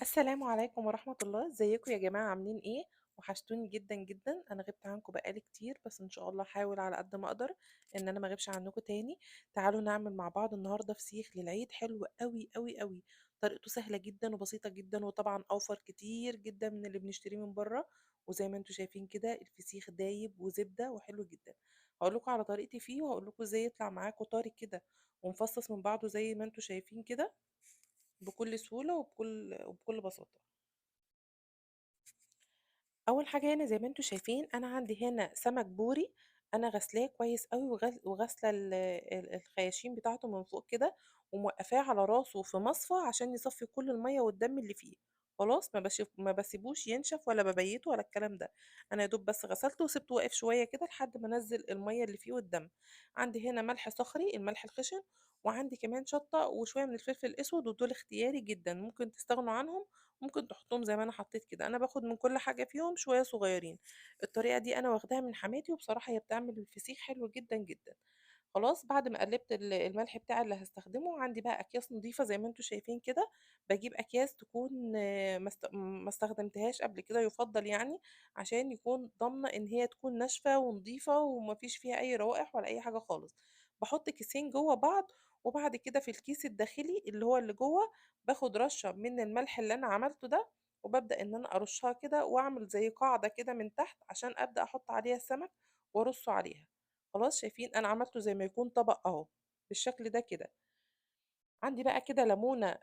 السلام عليكم ورحمة الله، ازيكم يا جماعة عاملين ايه؟ وحشتوني جدا جدا. انا غبت عنكم بقالي كتير، بس ان شاء الله هحاول على قد ما اقدر ان انا ما اغيبش عنكم تاني. تعالوا نعمل مع بعض النهارده فسيخ للعيد حلو قوي قوي قوي. طريقته سهلة جدا وبسيطة جدا، وطبعا اوفر كتير جدا من اللي بنشتريه من بره. وزي ما انتم شايفين كده الفسيخ دايب وزبدة وحلو جدا. هقول لكم على طريقتي فيه، وهقول لكم ازاي يطلع معاكم طري كده ومفصص من بعضه زي ما انتم شايفين كده، بكل سهولة وبكل بساطة. اول حاجه هنا زي ما انتم شايفين انا عندي هنا سمك بوري. انا غسلاه كويس قوي وغسله الخياشيم بتاعته من فوق كده، وموقفاه على راسه في مصفى عشان يصفي كل الميه والدم اللي فيه. خلاص ما بسيبوش ينشف ولا ببيته ولا الكلام ده. انا يا دوب بس غسلته وسبته واقف شويه كده لحد ما انزل الميه اللي فيه والدم. عندي هنا ملح صخري، الملح الخشن. وعندي كمان شطه وشويه من الفلفل الاسود، ودول اختياري جدا، ممكن تستغنوا عنهم. ممكن تحطهم زي ما انا حطيت كده. انا باخد من كل حاجه فيهم شويه صغيرين. الطريقه دي انا واخداها من حماتي، وبصراحه هي بتعمل الفسيخ حلو جدا جدا. خلاص بعد ما قلبت الملح بتاعي اللي هستخدمه، عندي بقى اكياس نظيفه زي ما انتم شايفين كده. بجيب اكياس تكون ما استخدمتهاش قبل كده يفضل يعني، عشان يكون ضامنه ان هي تكون ناشفه ونظيفه وما فيش فيها اي روائح ولا اي حاجه خالص. بحط كيسين جوه بعض. وبعد كده في الكيس الداخلي اللي هو اللي جوه، باخد رشه من الملح اللي انا عملته ده، وببدأ ان انا ارشها كده واعمل زي قاعده كده من تحت عشان ابدأ احط عليها السمك وارصه عليها. خلاص شايفين انا عملته زي ما يكون طبق اهو، بالشكل ده كده. عندي بقى كده ليمونه،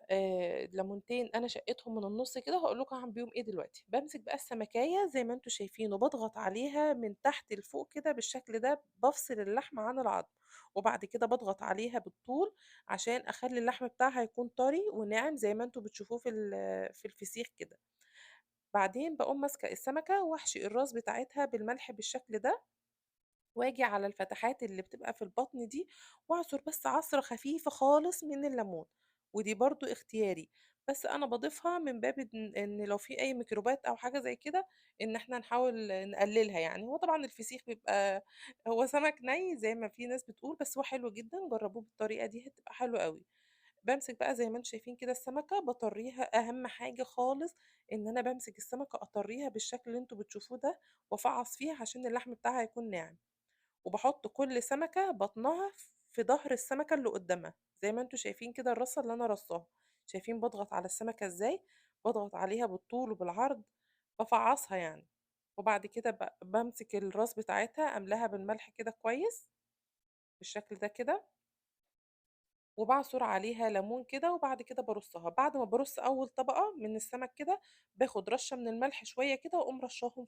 ليمونتين انا شقيتهم من النص كده، هقول لكم هعمل بيهم ايه دلوقتي. بمسك بقى السمكيه زي ما انتم شايفين وبضغط عليها من تحت لفوق كده بالشكل ده، بفصل اللحم عن العظم. وبعد كده بضغط عليها بالطول عشان اخلي اللحم بتاعها يكون طري وناعم زي ما انتم بتشوفوه في الفسيخ كده. بعدين بقوم ماسكه السمكه واحشي الراس بتاعتها بالملح بالشكل ده، واجي على الفتحات اللي بتبقى في البطن دي، واعصر بس عصرة خفيفة خالص من الليمون. ودي برضو اختياري، بس انا بضيفها من باب إن لو في اي ميكروبات او حاجة زي كده، ان احنا نحاول نقللها. يعني هو طبعا الفسيخ بيبقى هو سمك ني زي ما في ناس بتقول، بس هو حلو جدا، جربوه بالطريقة دي هتبقى حلوة قوي. بمسك بقى زي ما انتم شايفين كده السمكة بطريها، اهم حاجة خالص ان انا بمسك السمكة اطريها بالشكل اللي انتوا بتشوفوه ده، وافعص فيها عشان اللحم بتاعها يكون ناعم. وبحط كل سمكة بطنها في ظهر السمكة اللي قدامها، زي ما انتوا شايفين كده الرصة اللي انا رصاها. شايفين بضغط على السمكة ازاي؟ بضغط عليها بالطول وبالعرض، بفعصها يعني. وبعد كده بمسك الراس بتاعتها املاها بالملح كده كويس بالشكل ده كده، وبعصر عليها ليمون كده. وبعد كده برصها، بعد ما برص اول طبقه من السمك كده، باخد رشه من الملح شويه كده واقوم رشاهم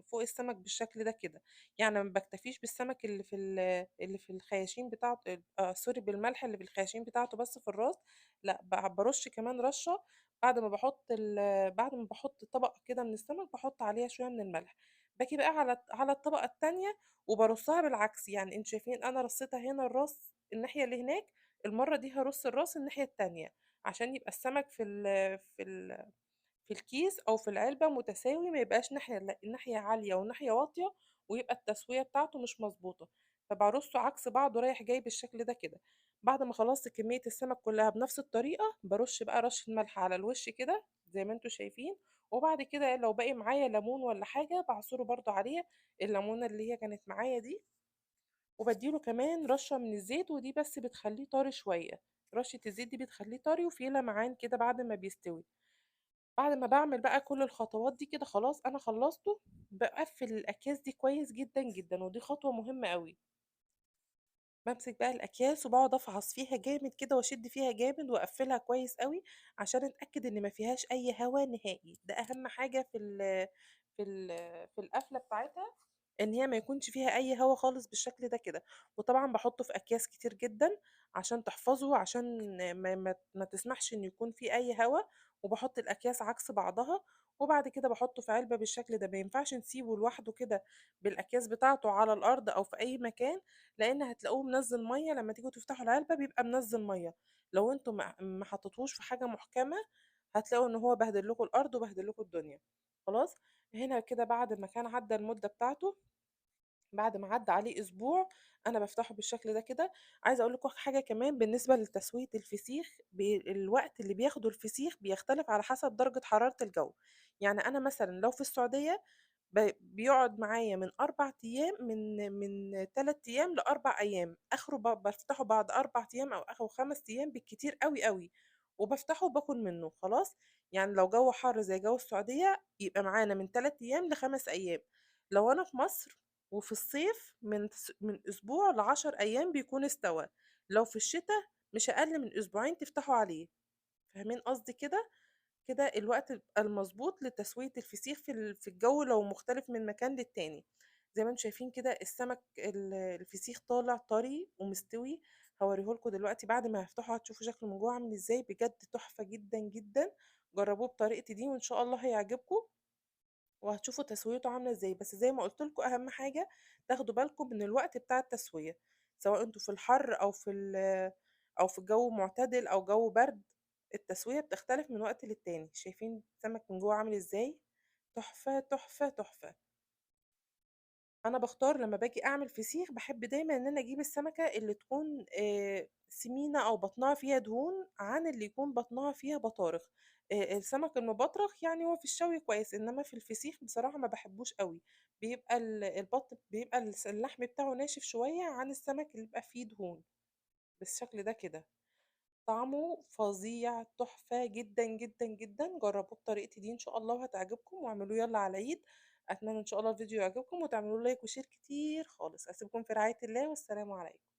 فوق السمك بالشكل ده كده. يعني ما بكتفيش بالسمك اللي في الخياشيم بتاعته، سوري، بالملح اللي في الخياشيم بتاعته بس في الراس. لا، برش كمان رشه. بعد ما بحط طبقه كده من السمك، بحط عليها شويه من الملح. باجي بقى على الطبقه التانية وبرصها بالعكس. يعني انتوا شايفين انا رصيتها هنا الراس الناحيه اللي هناك، المرة دي هرص الراس الناحية التانية عشان يبقى السمك في الكيس او في العلبة متساوي، ما يبقاش ناحية عالية وناحية واطية، ويبقى التسوية بتاعته مش مظبوطة. فبرصه عكس بعض رايح جاي بالشكل ده كده. بعد ما خلصت كمية السمك كلها بنفس الطريقة، برش بقى رشة ملح على الوش كده زي ما انتوا شايفين. وبعد كده لو باقي معايا ليمون ولا حاجة بعصره برضو عليه، الليمونة اللي هي كانت معايا دي. وبديله كمان رشة من الزيت، ودي بس بتخليه طري شوية. رشة الزيت دي بتخليه طري وفيه لمعان كده بعد ما بيستوي. بعد ما بعمل بقى كل الخطوات دي كده خلاص انا خلصته. بقفل الاكياس دي كويس جدا جدا، ودي خطوة مهمة قوي. بمسك بقى الاكياس وبقعد افعص فيها جامد كده واشد فيها جامد واقفلها كويس قوي، عشان اتاكد ان ما فيهاش اي هواء نهائي. ده اهم حاجة في القفلة بتاعتها، ان هي ما يكونش فيها اي هوا خالص بالشكل ده كده. وطبعا بحطه في اكياس كتير جدا عشان تحفظه، عشان ما تسمحش ان يكون فيه اي هوا. وبحط الاكياس عكس بعضها. وبعد كده بحطه في علبة بالشكل ده. ما ينفعش نسيبه لوحده كده بالاكياس بتاعته على الارض او في اي مكان، لان هتلاقوه منزل مية. لما تيجوا تفتحوا العلبة بيبقى منزل مية. لو انتوا ما حطيتوش في حاجة محكمة، هتلاقوا ان هو بهدل لكم الارض وبهدل لكم الدنيا. خلاص. هنا كده بعد ما كان عدى المدة بتاعته، بعد ما عدّى عليه أسبوع أنا بافتحه بالشكل ده كده. عايزة أقول لكم حاجة كمان بالنسبة لتسوية الفسيخ، الوقت اللي بياخده الفسيخ بيختلف على حسب درجة حرارة الجو. يعني أنا مثلًا لو في السعودية بيقعد معايا من 4 أيام، من 3 أيام ل4 أيام، آخره بافتحه بعد 4 أيام أو آخره 5 أيام بالكتير أوي، أوي، وبافتحه وباكل منه خلاص. يعني لو جو حَر زي جو السعودية يبقى معانا من 3 أيام ل5 أيام. لو أنا في مصر وفي الصيف من أسبوع ل10 أيام بيكون استوى. لو في الشتا مش أقل من أسبوعين تفتحوا عليه. فاهمين قصدي كده؟ كده الوقت بيبقى المضبوط لتسوية الفسيخ في الجو لو مختلف من مكان للتاني. زي ما انتم شايفين كده السمك الفسيخ طالع طري ومستوي. هوريه لكم دلوقتي بعد ما هفتحه هتشوفوا شكله من جوه عامل ازاي، بجد تحفة جدا جدا. جربوه بطريقتي دي وان شاء الله هيعجبكم، وهتشوفوا تسويته عاملة ازاي. بس زي ما قلت لكم اهم حاجة تاخدوا بالكم من الوقت بتاع التسوية، سواء انتوا في الحر او في الجو معتدل او جو برد. التسوية بتختلف من وقت للتاني. شايفين السمك من جوه عامل ازاي؟ تحفة تحفة تحفة. انا باختار لما باجي اعمل فسيخ بحب دايما ان انا اجيب السمكة اللي تكون سمينة او بطنها فيها دهون عن اللي يكون بطنها فيها بطارخ. السمك المبطرخ يعني هو في الشوي كويس، انما في الفسيخ بصراحة ما بحبوش قوي. بيبقى البط بيبقى اللحم بتاعه ناشف شوية عن السمك اللي بيبقى فيه دهون بالشكل ده كده. طعمه فظيع تحفة جدًا، جدًا، جدًا. جرّبوه بطريقتي دي إن شاء الله وهتعجبكم، واعملوه يالّا على العيد. أتمنى إن شاء الله الفيديو يعجبكم وتعملوا له لايك وشير كتير خالص. أسيبكم في رعاية الله والسلام عليكم.